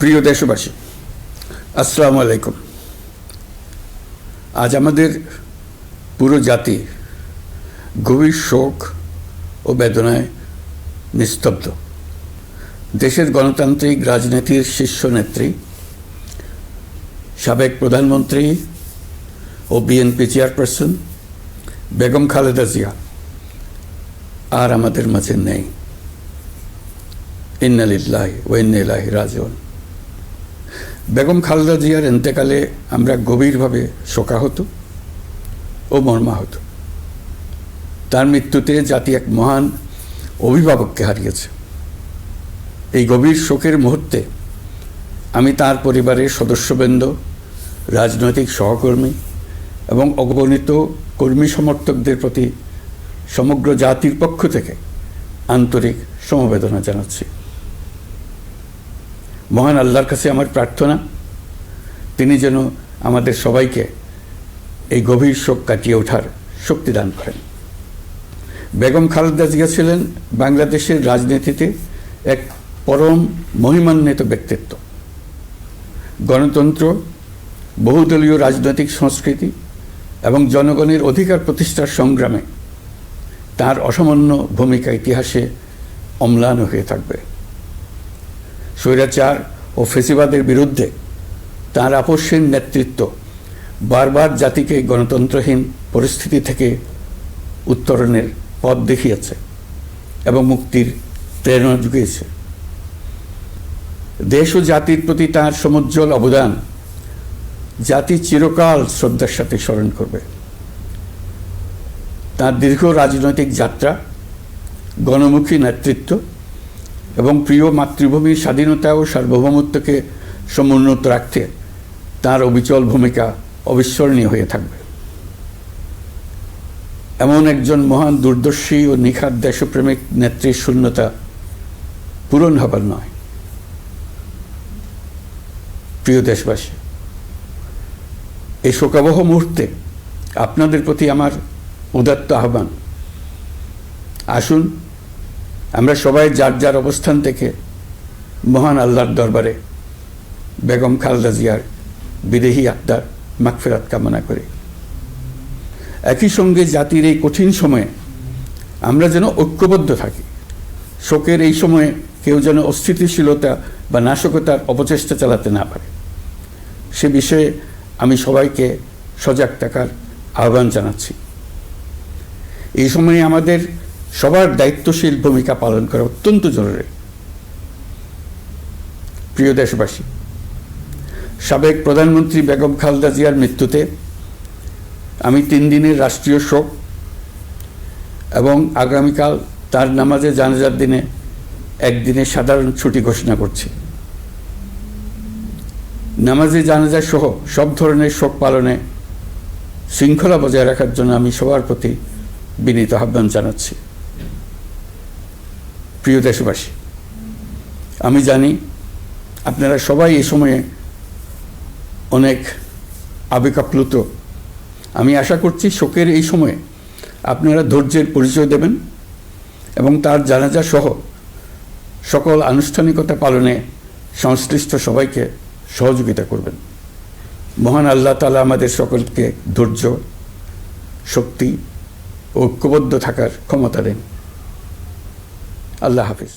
প্রিয় দেশবাসী, আসসালামু আলাইকুম। আজ আমাদের পুরো জাতি গভীর শোক ও বেদনায় নিস্তব্ধ। দেশের গণতান্ত্রিক রাজনীতির শীর্ষ নেত্রী, সাবেক প্রধানমন্ত্রী ও বিএনপি চেয়ারপারসন বেগম খালেদা জিয়া আর আমাদের মাঝে নেই। ইন্না লিল্লাহি ওয়া ইন্না ইলাইহি রাজিউন। বেগম খালেদা জিয়ার ইন্তেকালে আমরা গভীরভাবে শোকাহত ও মর্মাহত। তার মৃত্যুতে জাতি এক মহান অভিভাবককে হারিয়েছে। এই গভীর শোকের মুহূর্তে আমি তার পরিবারের সদস্যবৃন্দ, রাজনৈতিক সহকর্মী এবং অগণিত কর্মী সমর্থকদের প্রতি সমগ্র জাতির পক্ষ থেকে আন্তরিক সমবেদনা জানাচ্ছি। মহান আল্লাহর কাছে আমার প্রার্থনা, তিনি যেন আমাদের সবাইকে এই গভীর শোক কাটিয়ে ওঠার শক্তি দান করেন। বেগম খালেদা জিয়া ছিলেন বাংলাদেশের রাজনীতিতে এক পরম মহিমান্বিত ব্যক্তিত্ব। গণতন্ত্র, বহুদলীয় রাজনৈতিক সংস্কৃতি এবং জনগণের অধিকার প্রতিষ্ঠার সংগ্রামে তার অসামান্য ভূমিকা ইতিহাসে অম্লান হয়ে থাকবে। স্বৈরাচার ও ফেসিবাদের বিরুদ্ধে তাঁর আপসহীন নেতৃত্ব বারবার জাতিকে গণতন্ত্রহীন পরিস্থিতি থেকে উত্তরণের পথ দেখিয়েছে এবং মুক্তির প্রেরণা জুগিয়েছে। দেশ ও জাতির প্রতি তাঁর সমুজ্জ্বল অবদান জাতি চিরকাল শ্রদ্ধার সাথে স্মরণ করবে। তাঁর দীর্ঘ রাজনৈতিক যাত্রা, গণমুখী নেতৃত্ব এবং প্রিয় মাতৃভূমির স্বাধীনতা ও সার্বভৌমত্বকে সমুন্নত রাখতে তাঁর অবিচল ভূমিকা অবিস্মরণীয় হয়ে থাকবে। এমন একজন মহান দূরদর্শী ও নিখাদ দেশপ্রেমিক নেত্রীর শূন্যতা পূরণ হবার নয়। প্রিয় দেশবাসী, এই শোকাবহ মুহূর্তে আপনাদের প্রতি আমার উদাত্ত আহ্বান, আসুন আমরা সবাই যার যার অবস্থান থেকে মহান আল্লাহর দরবারে বেগম খালেদা জিয়ার বিদেহী আত্মার মাগফিরাত কামনা করি। একই সঙ্গে জাতির এই কঠিন সময়ে আমরা যেন ঐক্যবদ্ধ থাকি। শোকের এই সময়ে কেউ যেন অস্থিতিশীলতা বা নাশকতার অপচেষ্টা চালাতে না পারে, সে বিষয়ে আমি সবাইকে সজাগ থাকার আহ্বান জানাচ্ছি। এই সময়ে আমাদের সবার দায়িত্বশীল ভূমিকা পালন করা অত্যন্ত জরুরি। প্রিয় দেশবাসী, সাবেক প্রধানমন্ত্রী বেগম খালেদা জিয়ার মৃত্যুতে আমি 3 দিনের রাষ্ট্রীয় শোক এবং আগামীকাল তার নামাজে জানাজার দিনে একদিনের সাধারণ ছুটি ঘোষণা করছি। নামাজে জানাজা সহ সব ধরনের শোক পালনে শৃঙ্খলা বজায় রাখার জন্য আমি সবার প্রতি বিনীত আহ্বান জানাচ্ছি। প্রিয় দেশবাসী, আমি জানি আপনারা সবাই এই সময়ে অনেক আবেগাপ্লুত। আমি আশা করছি শোকের এই সময়ে আপনারা ধৈর্যের পরিচয় দেবেন এবং তার জানাজা সহ সকল আনুষ্ঠানিকতা পালনে সংশ্লিষ্ট সবাইকে সহযোগিতা করবেন। মহান আল্লাহ তাআলা আমাদের সকলকে ধৈর্য, শক্তি ও ঐক্যবদ্ধ থাকার ক্ষমতা দেন। আল্লাহ হাফিজ।